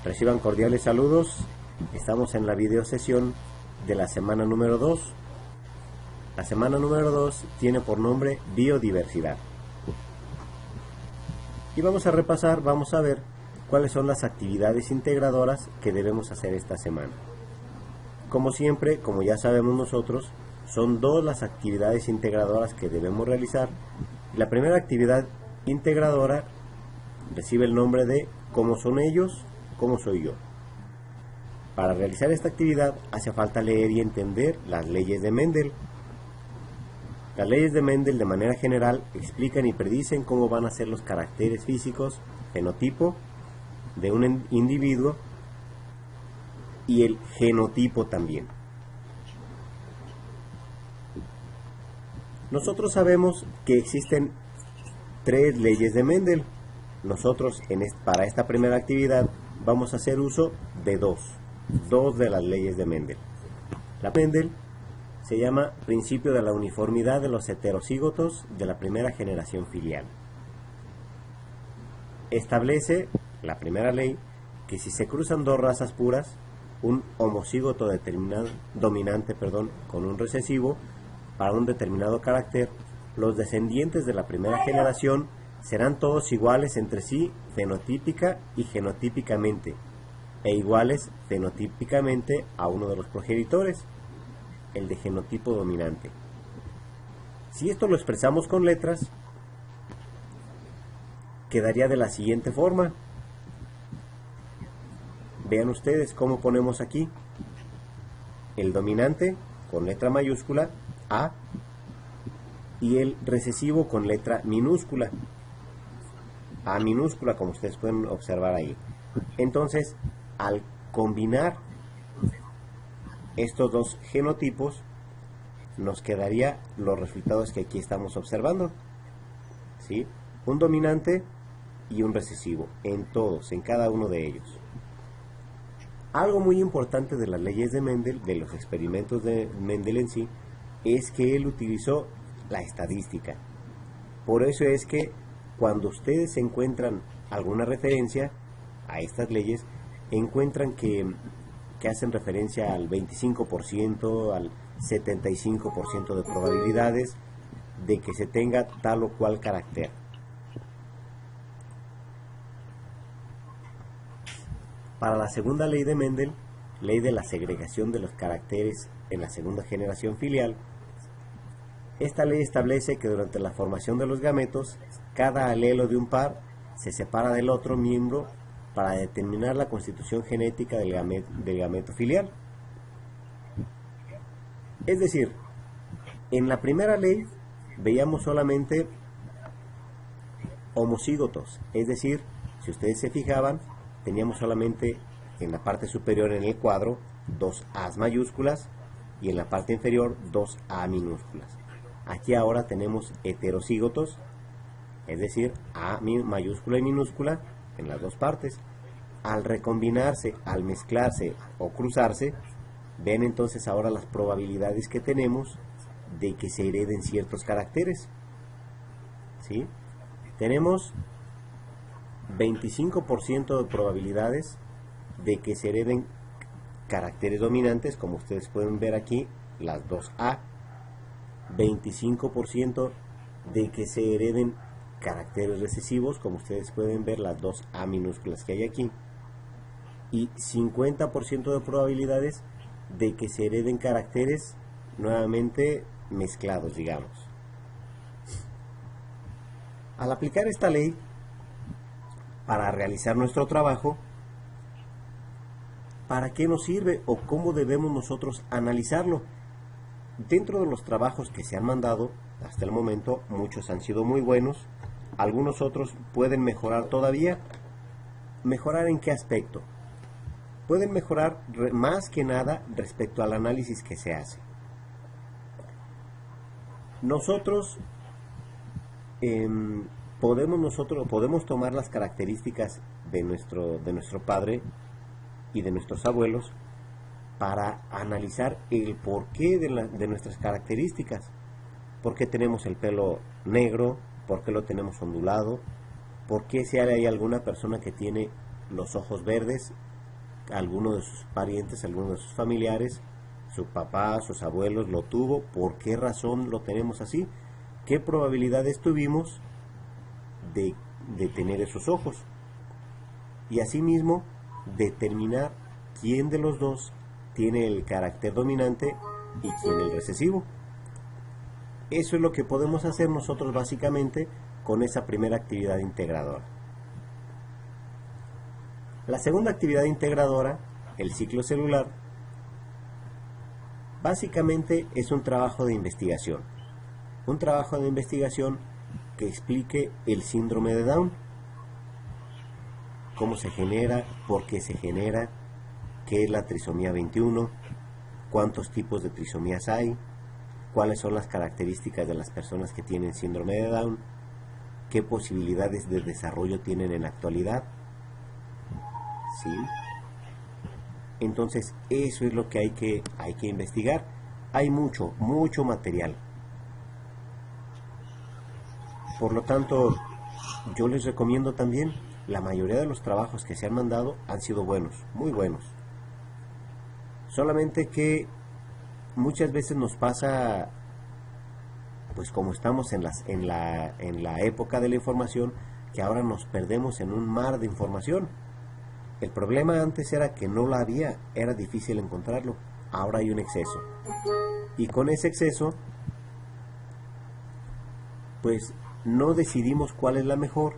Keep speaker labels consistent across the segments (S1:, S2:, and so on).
S1: Reciban cordiales saludos. Estamos en la video sesión de la semana número 2. La semana número 2 tiene por nombre biodiversidad. Y vamos a repasar, vamos a ver cuáles son las actividades integradoras que debemos hacer esta semana. Como siempre, como ya sabemos nosotros, son dos las actividades integradoras que debemos realizar. La primera actividad integradora recibe el nombre de ¿cómo son ellos? ¿Cómo soy yo? Para realizar esta actividad hace falta leer y entender las leyes de Mendel. Las leyes de Mendel de manera general explican y predicen cómo van a ser los caracteres físicos, fenotipo de un individuo y el genotipo también. Nosotros sabemos que existen tres leyes de Mendel. Nosotros para esta primera actividad vamos a hacer uso de dos de las leyes de Mendel. La Mendel se llama principio de la uniformidad de los heterocígotos de la primera generación filial. Establece la primera ley que si se cruzan dos razas puras, un homocígoto dominante con un recesivo para un determinado carácter, los descendientes de la primera generación serán todos iguales entre sí fenotípica y genotípicamente, e iguales fenotípicamente a uno de los progenitores, el de genotipo dominante. Si esto lo expresamos con letras, quedaría de la siguiente forma. Vean ustedes cómo ponemos aquí el dominante con letra mayúscula A y el recesivo con letra minúscula A minúscula, como ustedes pueden observar ahí. Entonces, al combinar estos dos genotipos, nos quedaría los resultados que aquí estamos observando, ¿sí? Un dominante y un recesivo, en cada uno de ellos. Algo muy importante de las leyes de Mendel, de los experimentos de Mendel en sí, es que él utilizó la estadística. Por eso es que cuando ustedes encuentran alguna referencia a estas leyes, encuentran que hacen referencia al 25%, al 75% de probabilidades de que se tenga tal o cual carácter. Para la segunda ley de Mendel, ley de la segregación de los caracteres en la segunda generación filial, esta ley establece que durante la formación de los gametos, cada alelo de un par se separa del otro miembro para determinar la constitución genética del gameto filial. Es decir, en la primera ley veíamos solamente homocígotos, es decir, si ustedes se fijaban, teníamos solamente en la parte superior en el cuadro dos A's mayúsculas y en la parte inferior dos A minúsculas. Aquí ahora tenemos heterocígotos, es decir, A mayúscula y minúscula en las dos partes. Al recombinarse, al mezclarse o cruzarse, ven entonces ahora las probabilidades que tenemos de que se hereden ciertos caracteres, ¿sí? Tenemos 25% de probabilidades de que se hereden caracteres dominantes, como ustedes pueden ver aquí, las dos A. 25% de que se hereden caracteres recesivos, como ustedes pueden ver las dos A minúsculas que hay aquí, y 50% de probabilidades de que se hereden caracteres nuevamente mezclados, digamos. Al aplicar esta ley para realizar nuestro trabajo, ¿para qué nos sirve o cómo debemos nosotros analizarlo? Dentro de los trabajos que se han mandado hasta el momento, muchos han sido muy buenos, algunos otros pueden mejorar todavía. ¿Mejorar en qué aspecto? Pueden mejorar más que nada respecto al análisis que se hace. Nosotros podemos tomar las características de nuestro padre y de nuestros abuelos para analizar el porqué de nuestras características. ¿Por qué tenemos el pelo negro? ¿Por qué lo tenemos ondulado? ¿Por qué si hay alguna persona que tiene los ojos verdes alguno de sus parientes, alguno de sus familiares, su papá, sus abuelos lo tuvo, ¿por qué razón lo tenemos así? ¿Qué probabilidades tuvimos de tener esos ojos? Y asimismo, determinar quién de los dos tiene el carácter dominante y quién el recesivo. Eso es lo que podemos hacer nosotros básicamente con esa primera actividad integradora. La segunda actividad integradora, el ciclo celular, básicamente es un trabajo de investigación. Un trabajo de investigación que explique el síndrome de Down. Cómo se genera, por qué se genera, qué es la trisomía 21, cuántos tipos de trisomías hay, cuáles son las características de las personas que tienen síndrome de Down, qué posibilidades de desarrollo tienen en la actualidad. ¿Sí? Entonces, eso es lo que hay que investigar. Hay mucho material. Por lo tanto, yo les recomiendo también, la mayoría de los trabajos que se han mandado han sido buenos, muy buenos. Solamente que muchas veces nos pasa, pues como estamos en la época de la información, que ahora nos perdemos en un mar de información. El problema antes era que no la había, era difícil encontrarlo. Ahora hay un exceso. Y con ese exceso, pues no decidimos cuál es la mejor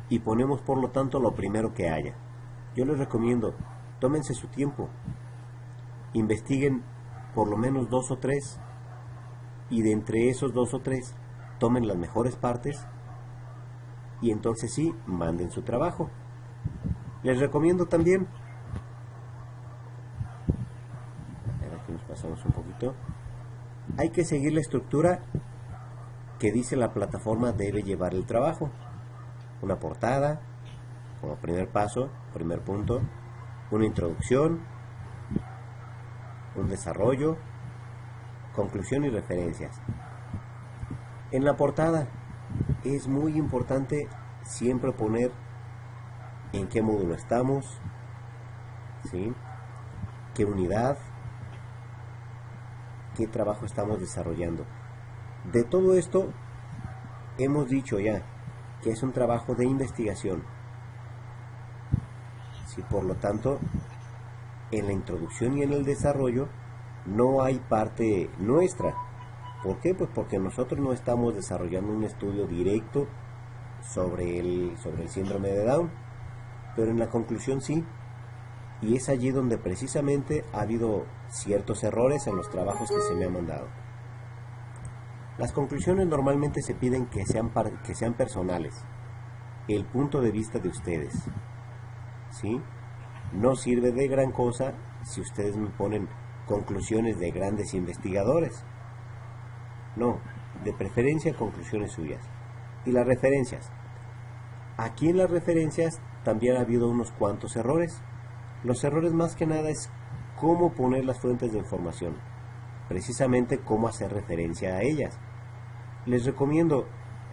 S1: y ponemos por lo tanto lo primero que haya. Yo les recomiendo, tómense su tiempo, investiguen por lo menos 2 o 3 y de entre esos 2 o 3 tomen las mejores partes y entonces sí, manden su trabajo. Les recomiendo también, aquí nos pasamos un poquito, hay que seguir la estructura que dice la plataforma debe llevar el trabajo. Una portada, como primer paso, primer punto, una introducción, un desarrollo, conclusión y referencias. En la portada es muy importante siempre poner en qué módulo estamos, ¿sí? Qué unidad, qué trabajo estamos desarrollando. De todo esto hemos dicho ya que es un trabajo de investigación. ¿Sí? Por lo tanto, en la introducción y en el desarrollo no hay parte nuestra. ¿Por qué? Pues porque nosotros no estamos desarrollando un estudio directo sobre el síndrome de Down, pero en la conclusión sí, y es allí donde precisamente ha habido ciertos errores en los trabajos que se me han mandado. Las conclusiones normalmente se piden que sean personales, el punto de vista de ustedes, ¿sí? No sirve de gran cosa si ustedes me ponen conclusiones de grandes investigadores. No, de preferencia conclusiones suyas. Y las referencias. Aquí en las referencias también ha habido unos cuantos errores. Los errores más que nada es cómo poner las fuentes de información, precisamente cómo hacer referencia a ellas. Les recomiendo,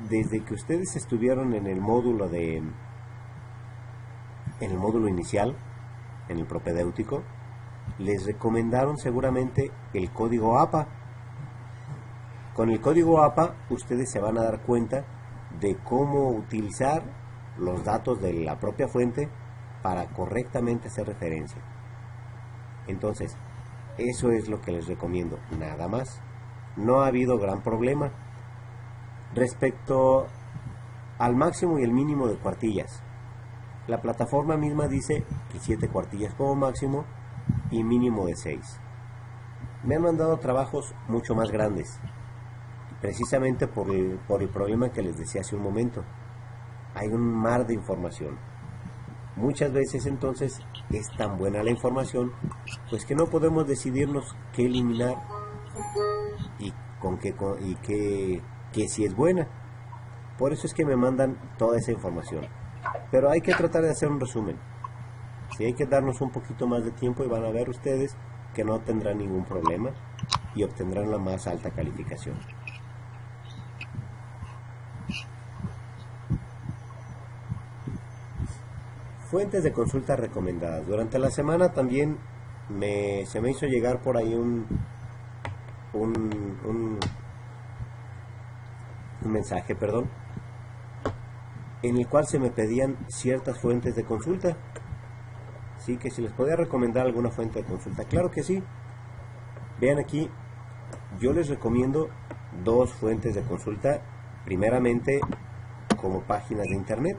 S1: desde que ustedes estuvieron en el módulo inicial, en el propedéutico, les recomendaron seguramente el código APA. Con el código APA ustedes se van a dar cuenta de cómo utilizar los datos de la propia fuente para correctamente hacer referencia. Entonces, eso es lo que les recomiendo, nada más. No ha habido gran problema. Respecto al máximo y el mínimo de cuartillas, la plataforma misma dice que 7 cuartillas como máximo y mínimo de 6. Me han mandado trabajos mucho más grandes, precisamente por el problema que les decía hace un momento. Hay un mar de información. Muchas veces entonces es tan buena la información, pues que no podemos decidirnos qué eliminar y que si es buena. Por eso es que me mandan toda esa información. Pero hay que tratar de hacer un resumen. Si hay que darnos un poquito más de tiempo y van a ver ustedes que no tendrán ningún problema y obtendrán la más alta calificación. Fuentes de consulta recomendadas. Durante la semana también se me hizo llegar por ahí un mensaje, perdón, en el cual se me pedían ciertas fuentes de consulta. Sí, que si les podía recomendar alguna fuente de consulta. Claro que sí. Vean aquí, yo les recomiendo dos fuentes de consulta, primeramente como páginas de internet.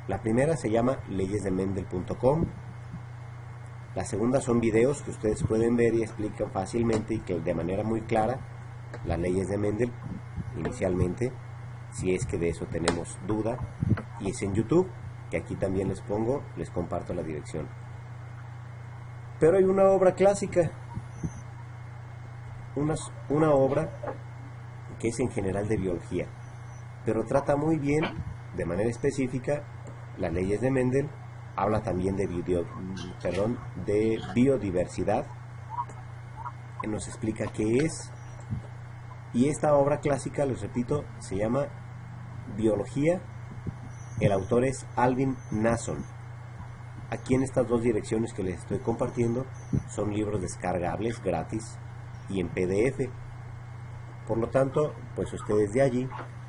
S1: La primera se llama leyesdemendel.com. La segunda son videos que ustedes pueden ver y explican fácilmente y que de manera muy clara las leyes de Mendel inicialmente, si es que de eso tenemos duda, y es en YouTube, que aquí también les comparto la dirección. Pero hay una obra clásica, una obra que es en general de biología, pero trata muy bien, de manera específica, las leyes de Mendel. Habla también de biodiversidad, que nos explica qué es. Y esta obra clásica, les repito, se llama Biología. El autor es Alvin Nason. Aquí en estas dos direcciones que les estoy compartiendo son libros descargables gratis y en PDF. Por lo tanto, pues ustedes de allí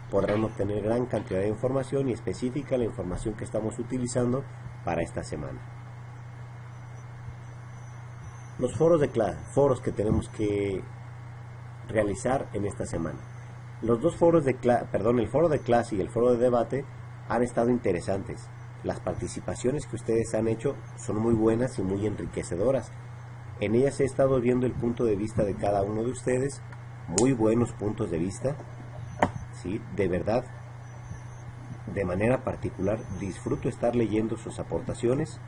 S1: podrán obtener gran cantidad de información y específica la información que estamos utilizando para esta semana. Los foros que tenemos que realizar en esta semana. Los dos foros el foro de clase y el foro de debate han estado interesantes. Las participaciones que ustedes han hecho son muy buenas y muy enriquecedoras. En ellas he estado viendo el punto de vista de cada uno de ustedes, muy buenos puntos de vista, ¿sí? De verdad, de manera particular, disfruto estar leyendo sus aportaciones,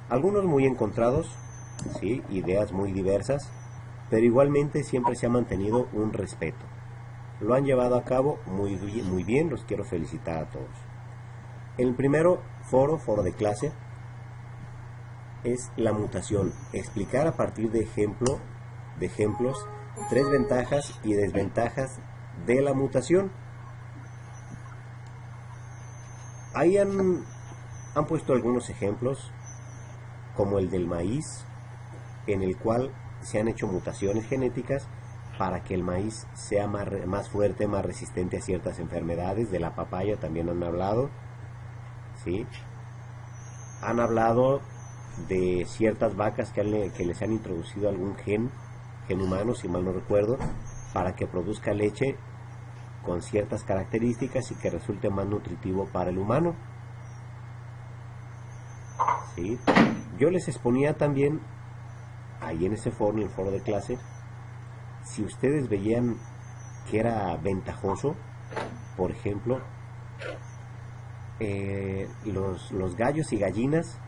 S1: algunos muy encontrados, ¿sí? Ideas muy diversas, pero igualmente siempre se ha mantenido un respeto. Lo han llevado a cabo muy bien, los quiero felicitar a todos. El primero foro de clase, es la mutación, explicar a partir de ejemplos 3 ventajas y desventajas de la mutación. Ahí han puesto algunos ejemplos, como el del maíz, en el cual se han hecho mutaciones genéticas para que el maíz sea más fuerte, más resistente a ciertas enfermedades. De la papaya también han hablado, ¿sí? Han hablado de ciertas vacas que les han introducido algún gen humano, si mal no recuerdo, para que produzca leche con ciertas características y que resulte más nutritivo para el humano, ¿sí? Yo les exponía también ahí en ese foro, en el foro de clase, si ustedes veían que era ventajoso, por ejemplo, los gallos y gallinas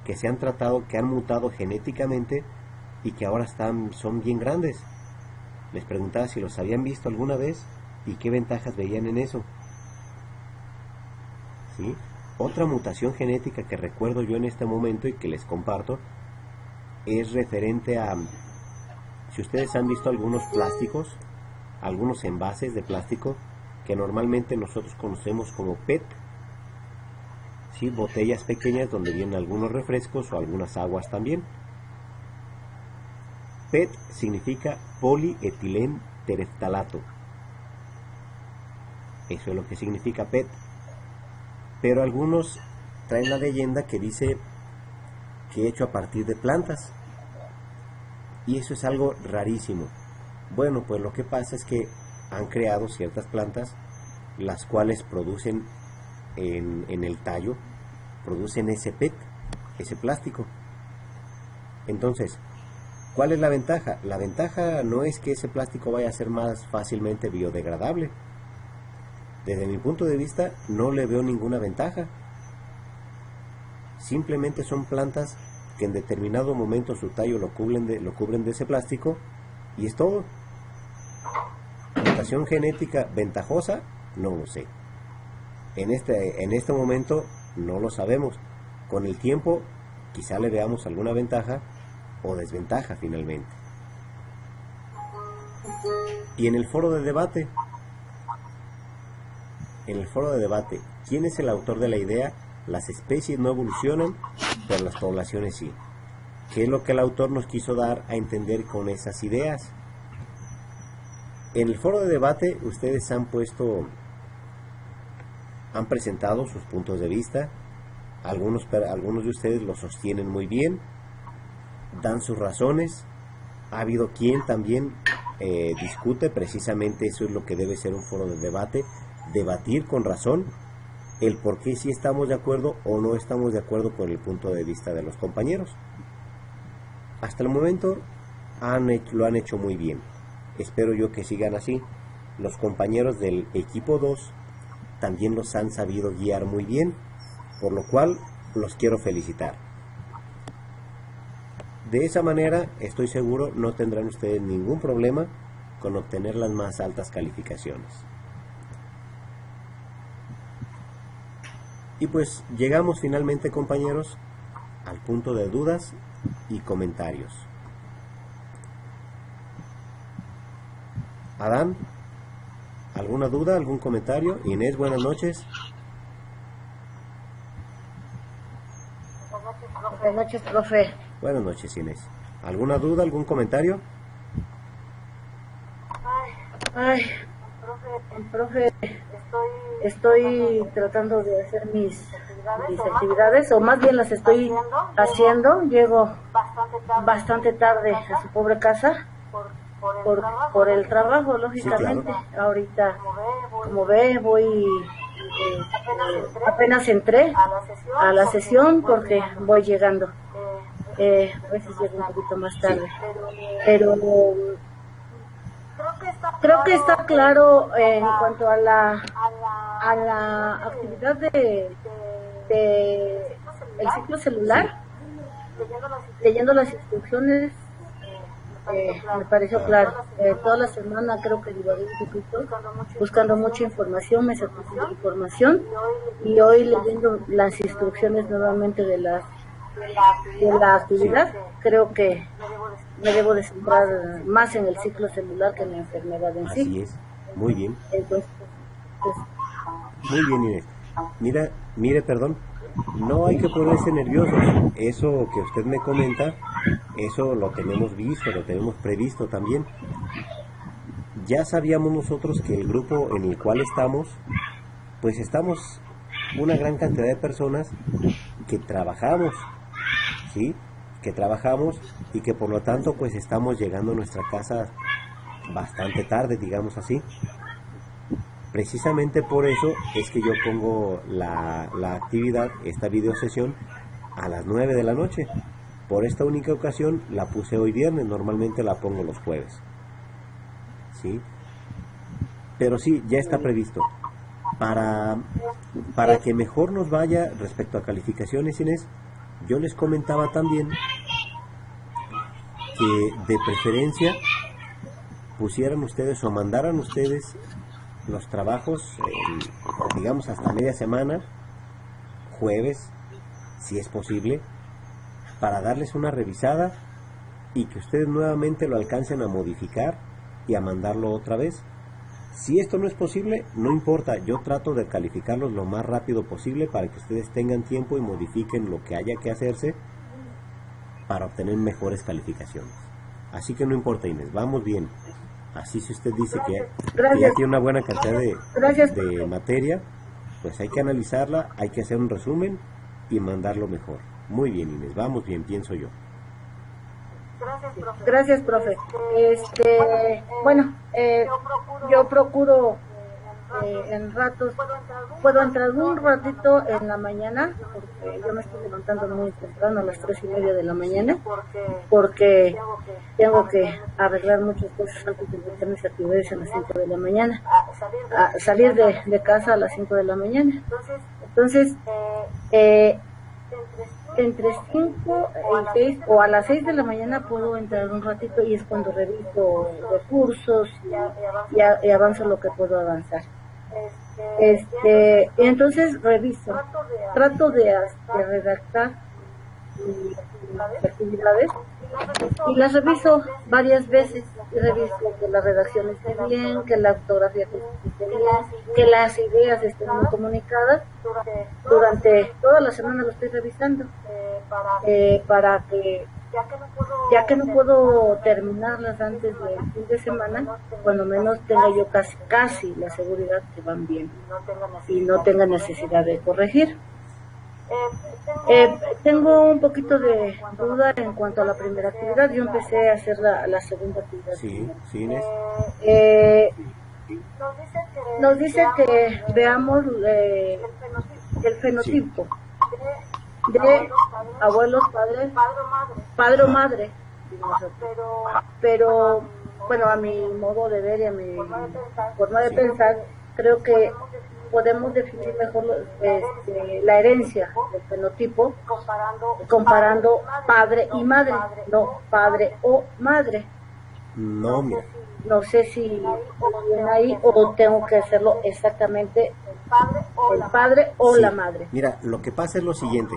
S1: que se han tratado, que han mutado genéticamente y que ahora son bien grandes. Les preguntaba si los habían visto alguna vez y qué ventajas veían en eso, ¿sí? Otra mutación genética que recuerdo yo en este momento y que les comparto es referente a, si ustedes han visto algunos plásticos, algunos envases de plástico que normalmente nosotros conocemos como PET, ¿sí? Botellas pequeñas donde vienen algunos refrescos o algunas aguas también. PET significa polietilentereftalato. Eso es lo que significa PET. Pero algunos traen la leyenda que dice que hecho a partir de plantas. Y eso es algo rarísimo. Bueno, pues lo que pasa es que han creado ciertas plantas, las cuales producen en el tallo, producen ese PET, ese plástico. Entonces, ¿cuál es la ventaja? La ventaja no es que ese plástico vaya a ser más fácilmente biodegradable. Desde mi punto de vista, no le veo ninguna ventaja. Simplemente son plantas que en determinado momento su tallo lo cubren de ese plástico y es todo. Mutación genética ventajosa, no lo sé. En este momento no lo sabemos. Con el tiempo quizá le veamos alguna ventaja o desventaja finalmente. Y en el foro de debate, ¿quién es el autor de la idea Las especies no evolucionan, pero las poblaciones sí. ¿Qué es lo que el autor nos quiso dar a entender con esas ideas? En el foro de debate ustedes han presentado sus puntos de vista. Algunos de ustedes lo sostienen muy bien, dan sus razones. Ha habido quien también discute. Precisamente eso es lo que debe ser un foro de debate, debatir con razón el por qué sí estamos de acuerdo o no estamos de acuerdo con el punto de vista de los compañeros. Hasta el momento lo han hecho muy bien. Espero yo que sigan así. Los compañeros del equipo 2 también los han sabido guiar muy bien, por lo cual los quiero felicitar. De esa manera, estoy seguro, no tendrán ustedes ningún problema con obtener las más altas calificaciones. Y pues llegamos finalmente, compañeros, al punto de dudas y comentarios. Adán, ¿alguna duda, algún comentario? Inés, buenas noches.
S2: Buenas noches, profe.
S1: Buenas noches, Inés. ¿Alguna duda, algún comentario?
S2: Ay, profe, estoy tratando de hacer mis actividades, o más bien las estoy haciendo. Llego bastante tarde a su pobre casa por el trabajo, lógicamente. Sí, claro. Ahorita, como ve, apenas entré a la sesión porque voy llegando. A veces llego un poquito más tarde, pero creo que está claro en cuanto a la actividad de el ciclo celular, leyendo las instrucciones. Me pareció claro. Toda la semana creo que divagué un poquito buscando mucha información, me satisfizo de información, y hoy leyendo las instrucciones nuevamente de la actividad, creo que me debo de centrar más en el ciclo celular que en la enfermedad en sí.
S1: Así es, muy bien.
S2: Entonces,
S1: muy bien, Inés. Mire, perdón, no hay que ponerse nerviosos. Eso que usted me comenta, eso lo tenemos visto, lo tenemos previsto también. Ya sabíamos nosotros que el grupo en el cual estamos, pues estamos una gran cantidad de personas que trabajamos, ¿sí? Que trabajamos y que por lo tanto pues estamos llegando a nuestra casa bastante tarde, digamos así. Precisamente por eso es que yo pongo la actividad, esta videosesión, a las 9 de la noche. Por esta única ocasión la puse hoy viernes, normalmente la pongo los jueves, ¿sí? Pero sí, ya está previsto. Para que mejor nos vaya respecto a calificaciones, Inés, yo les comentaba también que de preferencia pusieran ustedes o mandaran ustedes los trabajos, digamos hasta media semana, jueves, si es posible, para darles una revisada y que ustedes nuevamente lo alcancen a modificar y a mandarlo otra vez. Si esto no es posible, no importa, yo trato de calificarlos lo más rápido posible para que ustedes tengan tiempo y modifiquen lo que haya que hacerse para obtener mejores calificaciones. Así que no importa, Inés, vamos bien. Así, si usted dice que ya tiene una buena cantidad de materia, pues hay que analizarla, hay que hacer un resumen y mandarlo mejor. Muy bien, Inés, vamos bien, pienso yo.
S2: Gracias, profe. Bueno, yo procuro en ratos, puedo entrar un ratito en la mañana, porque yo me estoy levantando muy temprano, a las 3:30 de la mañana, porque tengo que arreglar muchas cosas antes de empezar mis actividades a las 5 de la mañana, a salir de casa a las 5 de la mañana. Entonces, entre 5 y 6 o a las 6 de la mañana puedo entrar un ratito, y es cuando reviso recursos y avanzo lo que puedo avanzar. Y entonces reviso, trato de redactar mis actividades y las reviso varias veces. Reviso que la redacción esté bien, que la ortografía esté bien, que las ideas estén muy comunicadas. Durante toda la semana lo estoy revisando para que, ya que no puedo terminarlas antes del fin de semana, cuando menos tenga yo casi la seguridad que van bien y no tenga necesidad de corregir. Tengo un poquito de duda en cuanto a la primera actividad. Yo empecé a hacer la segunda actividad.
S1: Sí, sí, Inés.
S2: Nos dice que veamos el fenotipo de abuelos, padre o madre. Pero, bueno, a mi modo de ver y a mi forma de pensar, creo que podemos definir mejor la herencia del fenotipo comparando padre y madre, no padre o madre.
S1: No, mira.
S2: No sé si bien ahí o tengo que hacerlo exactamente el padre o
S1: Sí.
S2: la madre.
S1: Mira, lo que pasa es lo siguiente.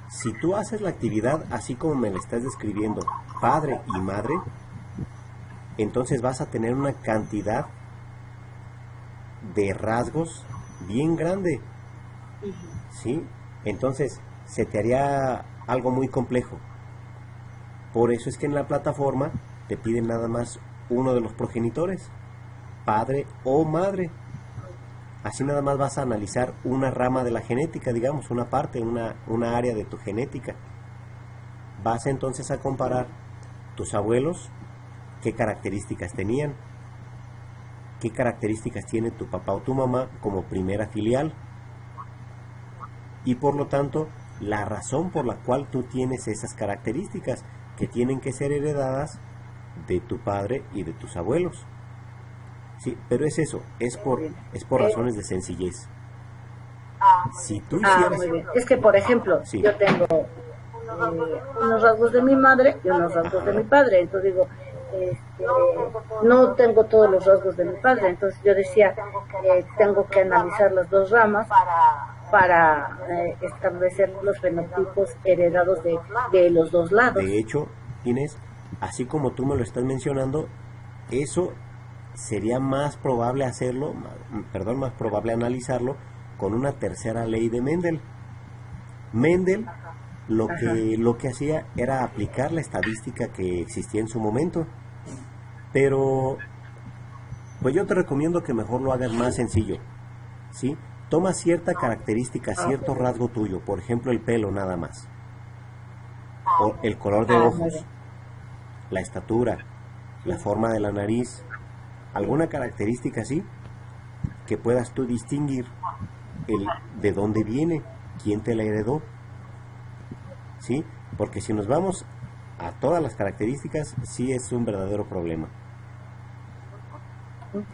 S1: Si tú haces la actividad así como me la estás describiendo, padre y madre, entonces vas a tener una cantidad de rasgos bien grande, ¿sí? Entonces se te haría algo muy complejo. Por eso es que en la plataforma te piden nada más uno de los progenitores, padre o madre. Así nada más vas a analizar una rama de la genética, digamos, una parte, una área de tu genética. Vas entonces a comparar tus abuelos, qué características tenían, qué características tiene tu papá o tu mamá como primera filial. Y por lo tanto, la razón por la cual tú tienes esas características que tienen que ser heredadas de tu padre y de tus abuelos. Sí, pero es eso, es por razones de sencillez. Si tú hicieras...
S2: Muy bien. Es que, por ejemplo,
S1: Sí.
S2: yo tengo unos rasgos de mi madre y unos rasgos de mi padre. Entonces digo, no tengo todos los rasgos de mi padre. Entonces yo decía, tengo que analizar las dos ramas para establecer los fenotipos heredados de los dos lados.
S1: De hecho, Inés, así como tú me lo estás mencionando, eso sería más probable hacerlo, más probable analizarlo con una tercera ley de Mendel. Mendel lo que hacía era aplicar la estadística que existía en su momento, pero pues yo te recomiendo que mejor lo hagas más sencillo, ¿sí? Toma cierta característica, cierto rasgo tuyo, por ejemplo el pelo nada más, o el color de ojos, la estatura, la forma de la nariz, alguna característica así que puedas tú distinguir de dónde viene, quién te la heredó, ¿sí? Porque si nos vamos a todas las características, sí es un verdadero problema,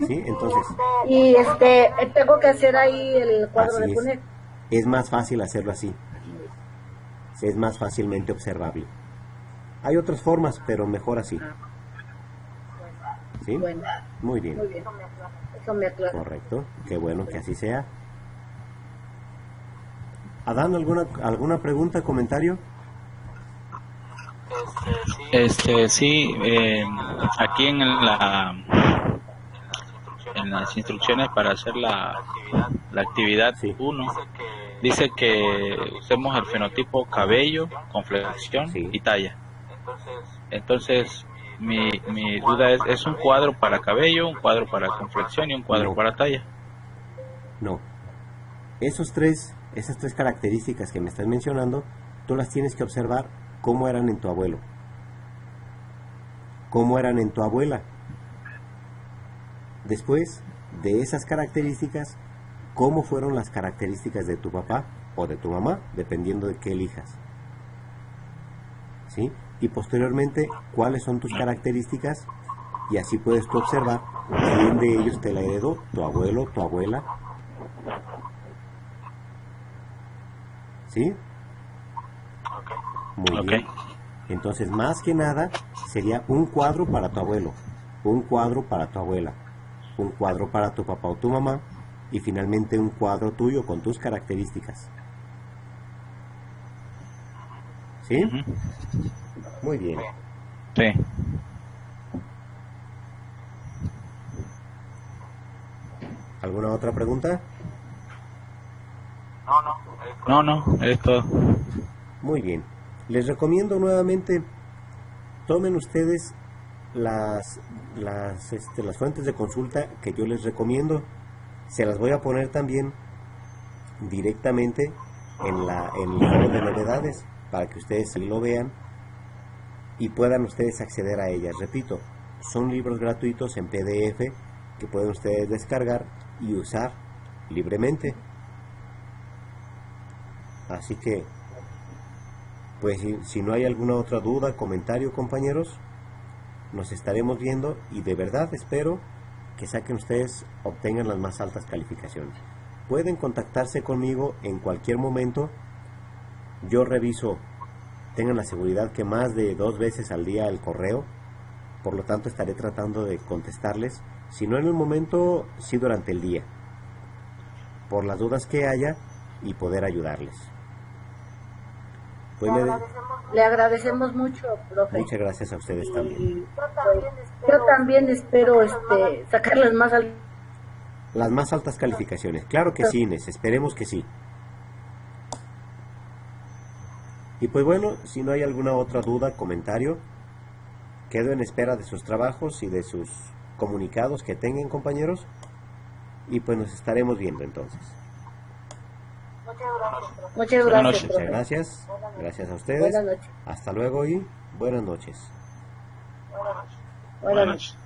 S1: ¿sí? Entonces,
S2: Y tengo que hacer ahí el cuadro
S1: así
S2: de poner.
S1: es más fácil hacerlo así, es más fácilmente observable. Hay otras formas, pero mejor así, ¿sí?
S2: Bueno,
S1: Muy bien.
S2: muy bien. Eso me aclara.
S1: Correcto, qué bueno que así sea. Adán, ¿alguna pregunta, comentario?
S3: Sí, aquí en las instrucciones para hacer la actividad
S1: Sí.
S3: 1 dice que usemos el fenotipo cabello, complexión
S1: Sí.
S3: y talla. Entonces mi duda es un cuadro para cabello, un cuadro para complexión y un cuadro
S1: No.
S3: para talla.
S1: No. Esas tres características que me estás mencionando, tú las tienes que observar cómo eran en tu abuelo, cómo eran en tu abuela. Después de esas características, cómo fueron las características de tu papá o de tu mamá, dependiendo de qué elijas, ¿sí? Y posteriormente, cuáles son tus características, y así puedes tú observar quién de ellos te la heredó, tu abuelo, tu abuela, ¿sí? Muy
S3: Ok.
S1: bien. Entonces, más que nada, sería un cuadro para tu abuelo, un cuadro para tu abuela, un cuadro para tu papá o tu mamá, y finalmente un cuadro tuyo con tus características. ¿Sí?
S3: Ujú.
S1: Muy bien.
S3: Sí.
S1: ¿Alguna otra pregunta?
S3: No, es todo.
S1: Muy bien. Les recomiendo nuevamente, tomen ustedes las fuentes de consulta que yo les recomiendo. Se las voy a poner también directamente en el foro de novedades para que ustedes sí lo vean y puedan ustedes acceder a ellas. Repito, son libros gratuitos en PDF que pueden ustedes descargar y usar libremente. Así que, pues si no hay alguna otra duda, comentario, compañeros, nos estaremos viendo y de verdad espero que saquen ustedes, obtengan las más altas calificaciones. Pueden contactarse conmigo en cualquier momento. Yo reviso, tengan la seguridad que más de 2 veces al día el correo, por lo tanto estaré tratando de contestarles, si no en el momento, sí durante el día, por las dudas que haya y poder ayudarles. Pues
S2: Le agradecemos mucho, profe.
S1: muchas gracias a ustedes también.
S2: Y, pues, yo también espero sacarles
S1: Las más altas calificaciones, claro que sí, Inés, esperemos que sí. Y pues bueno, si no hay alguna otra duda, comentario, quedo en espera de sus trabajos y de sus comunicados que tengan, compañeros, y pues nos estaremos viendo entonces.
S2: Muchas
S3: Buenas
S2: gracias,
S3: noches.
S1: Muchas
S2: profe.
S1: gracias, gracias a ustedes.
S2: Buenas noches.
S1: Hasta luego y buenas noches.
S2: Buenas noches.